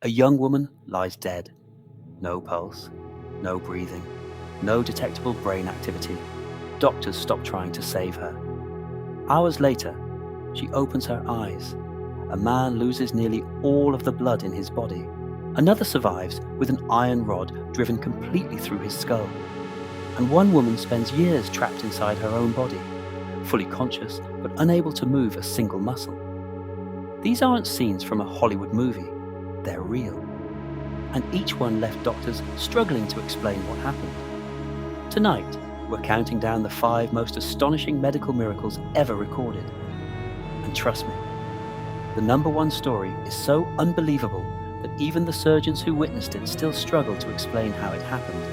A young woman lies dead. No pulse, no breathing, no detectable brain activity. Doctors stop trying to save her. Hours later, she opens her eyes. A man loses nearly all of the blood in his body. Another survives with an iron rod driven completely through his skull. And one woman spends years trapped inside her own body, fully conscious but unable to move a single muscle. These aren't scenes from a Hollywood movie, they're real. And each one left doctors struggling to explain what happened. Tonight, we're counting down the 5 most astonishing medical miracles ever recorded. And trust me, the number one story is so unbelievable that even the surgeons who witnessed it still struggle to explain how it happened.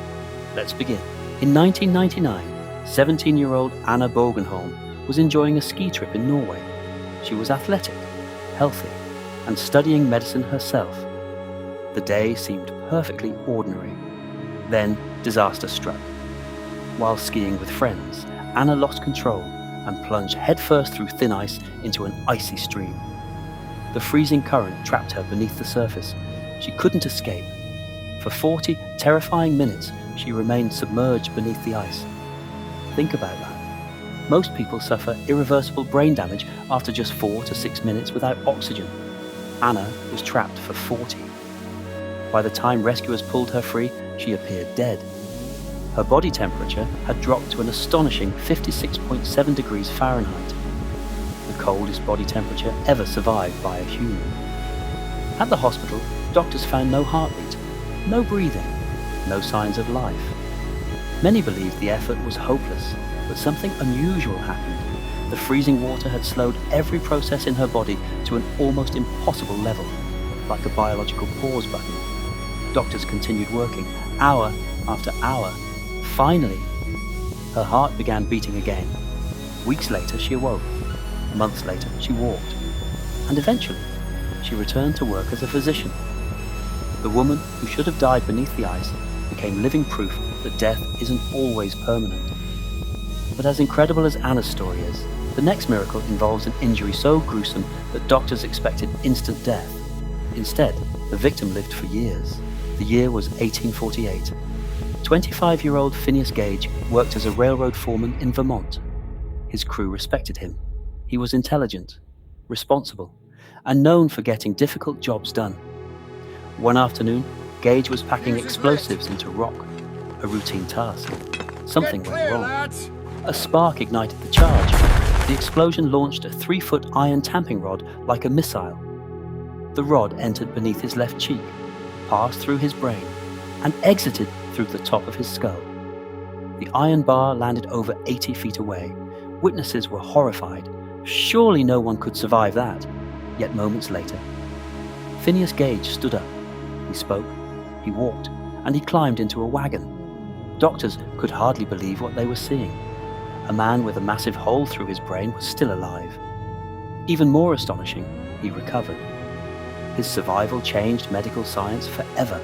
Let's begin. In 1999, 17-year-old Anna Bogenholm was enjoying a ski trip in Norway. She was athletic, healthy, and studying medicine herself. The day seemed perfectly ordinary. Then disaster struck. While skiing with friends, Anna lost control and plunged headfirst through thin ice into an icy stream. The freezing current trapped her beneath the surface. She couldn't escape. For 40 terrifying minutes, she remained submerged beneath the ice. Think about that. Most people suffer irreversible brain damage after just 4 to 6 minutes without oxygen. Anna was trapped for 40. By the time rescuers pulled her free, she appeared dead. Her body temperature had dropped to an astonishing 56.7 degrees Fahrenheit, the coldest body temperature ever survived by a human. At the hospital, doctors found no heartbeat, no breathing, no signs of life. Many believed the effort was hopeless, but something unusual happened. The freezing water had slowed every process in her body to an almost impossible level, like a biological pause button. Doctors continued working, hour after hour. Finally, her heart began beating again. Weeks later, she awoke. Months later, she walked. And eventually, she returned to work as a physician. The woman who should have died beneath the ice became living proof that death isn't always permanent. But as incredible as Anna's story is, the next miracle involves an injury so gruesome that doctors expected instant death. Instead, the victim lived for years. The year was 1848. 25-year-old Phineas Gage worked as a railroad foreman in Vermont. His crew respected him. He was intelligent, responsible, and known for getting difficult jobs done. One afternoon, Gage was packing explosives into rock, a routine task. Something went wrong. A spark ignited the charge. The explosion launched a 3-foot iron tamping rod like a missile. The rod entered beneath his left cheek, passed through his brain, and exited through the top of his skull. The iron bar landed over 80 feet away. Witnesses were horrified. Surely no one could survive that. Yet moments later, Phineas Gage stood up. He spoke, he walked, and he climbed into a wagon. Doctors could hardly believe what they were seeing. A man with a massive hole through his brain was still alive. Even more astonishing, he recovered. His survival changed medical science forever.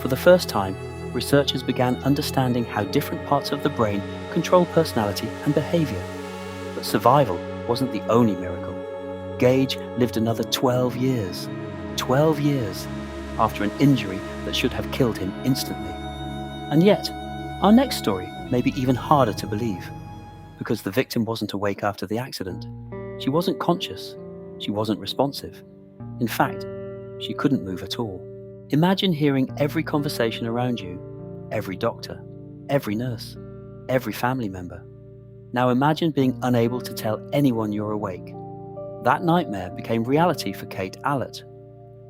For the first time, researchers began understanding how different parts of the brain control personality and behavior. But survival wasn't the only miracle. Gage lived another 12 years. 12 years after an injury that should have killed him instantly. And yet, our next story may be even harder to believe, because the victim wasn't awake after the accident. She wasn't conscious. She wasn't responsive. In fact, she couldn't move at all. Imagine hearing every conversation around you, every doctor, every nurse, every family member. Now imagine being unable to tell anyone you're awake. That nightmare became reality for Kate Allett,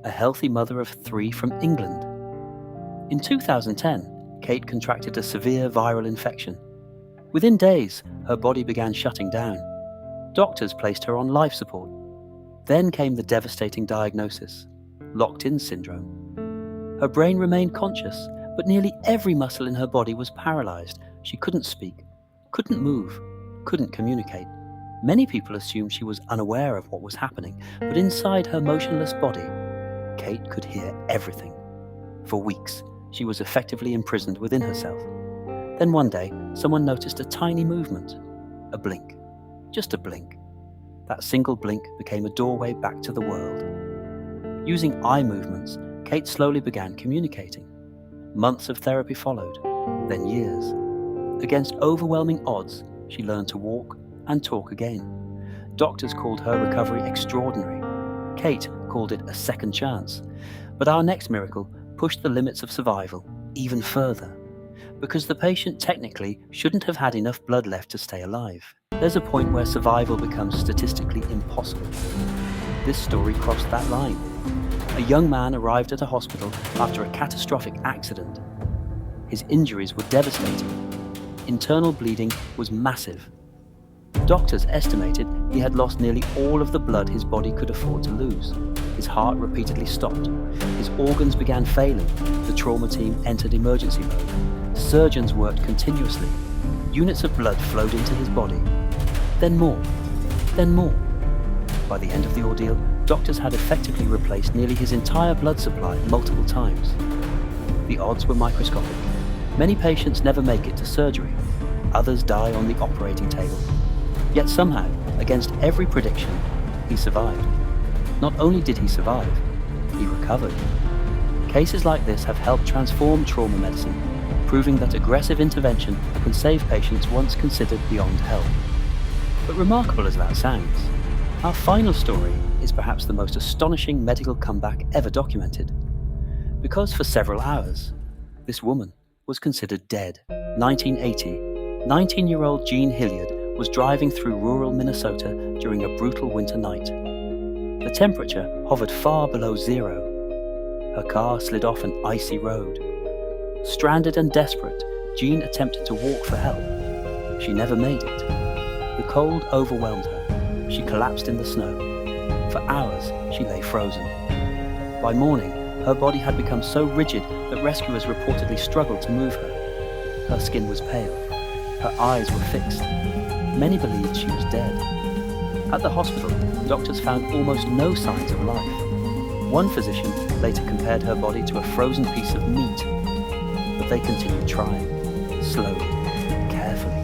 a healthy mother of 3 from England. In 2010, Kate contracted a severe viral infection. Within days, her body began shutting down. Doctors placed her on life support. Then came the devastating diagnosis, locked-in syndrome. Her brain remained conscious, but nearly every muscle in her body was paralyzed. She couldn't speak, couldn't move, couldn't communicate. Many people assumed she was unaware of what was happening, but inside her motionless body, Kate could hear everything. For weeks, she was effectively imprisoned within herself. Then one day, someone noticed a tiny movement, a blink, just a blink. That single blink became a doorway back to the world. Using eye movements, Kate slowly began communicating. Months of therapy followed, then years. Against overwhelming odds, she learned to walk and talk again. Doctors called her recovery extraordinary. Kate called it a second chance. But our next miracle pushed the limits of survival even further. Because the patient technically shouldn't have had enough blood left to stay alive. There's a point where survival becomes statistically impossible. This story crossed that line. A young man arrived at a hospital after a catastrophic accident. His injuries were devastating. Internal bleeding was massive. Doctors estimated he had lost nearly all of the blood his body could afford to lose. His heart repeatedly stopped. His organs began failing. The trauma team entered emergency mode. Surgeons worked continuously. Units of blood flowed into his body. Then more. Then more. By the end of the ordeal, doctors had effectively replaced nearly his entire blood supply multiple times. The odds were microscopic. Many patients never make it to surgery. Others die on the operating table. Yet somehow, against every prediction, he survived. Not only did he survive, he recovered. Cases like this have helped transform trauma medicine, proving that aggressive intervention can save patients once considered beyond help. But remarkable as that sounds, our final story is perhaps the most astonishing medical comeback ever documented. Because for several hours, this woman was considered dead. 1980, 19-year-old Jean Hilliard was driving through rural Minnesota during a brutal winter night. The temperature hovered far below zero. Her car slid off an icy road. Stranded and desperate, Jean attempted to walk for help. She never made it. The cold overwhelmed her. She collapsed in the snow. For hours, she lay frozen. By morning, her body had become so rigid that rescuers reportedly struggled to move her. Her skin was pale. Her eyes were fixed. Many believed she was dead. At the hospital, doctors found almost no signs of life. One physician later compared her body to a frozen piece of meat. But they continued trying, slowly, carefully,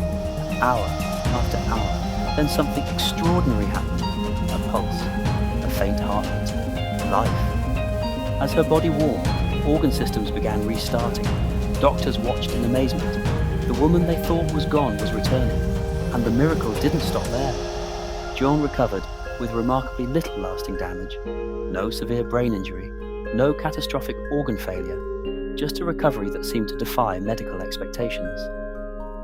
hour after hour. Then something extraordinary happened. A pulse, a faint heartbeat, life. As her body warmed, organ systems began restarting. Doctors watched in amazement. The woman they thought was gone was returning. And the miracle didn't stop there. Jean recovered with remarkably little lasting damage. No severe brain injury, no catastrophic organ failure, just a recovery that seemed to defy medical expectations.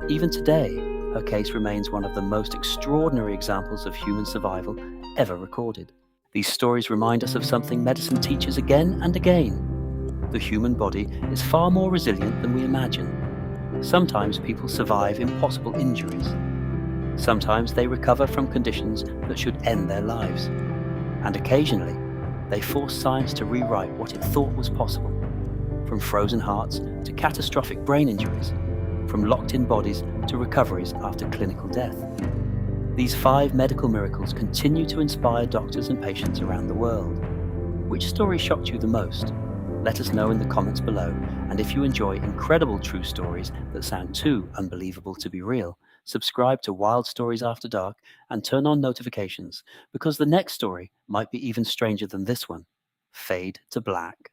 Even today, her case remains one of the most extraordinary examples of human survival ever recorded. These stories remind us of something medicine teaches again and again. The human body is far more resilient than we imagine. Sometimes people survive impossible injuries. Sometimes they recover from conditions that should end their lives. And occasionally, they force science to rewrite what it thought was possible. From frozen hearts to catastrophic brain injuries, from locked-in bodies to recoveries after clinical death. These 5 medical miracles continue to inspire doctors and patients around the world. Which story shocked you the most? Let us know in the comments below, and if you enjoy incredible true stories that sound too unbelievable to be real, subscribe to Wild Stories After Dark and turn on notifications, because the next story might be even stranger than this one. Fade to black.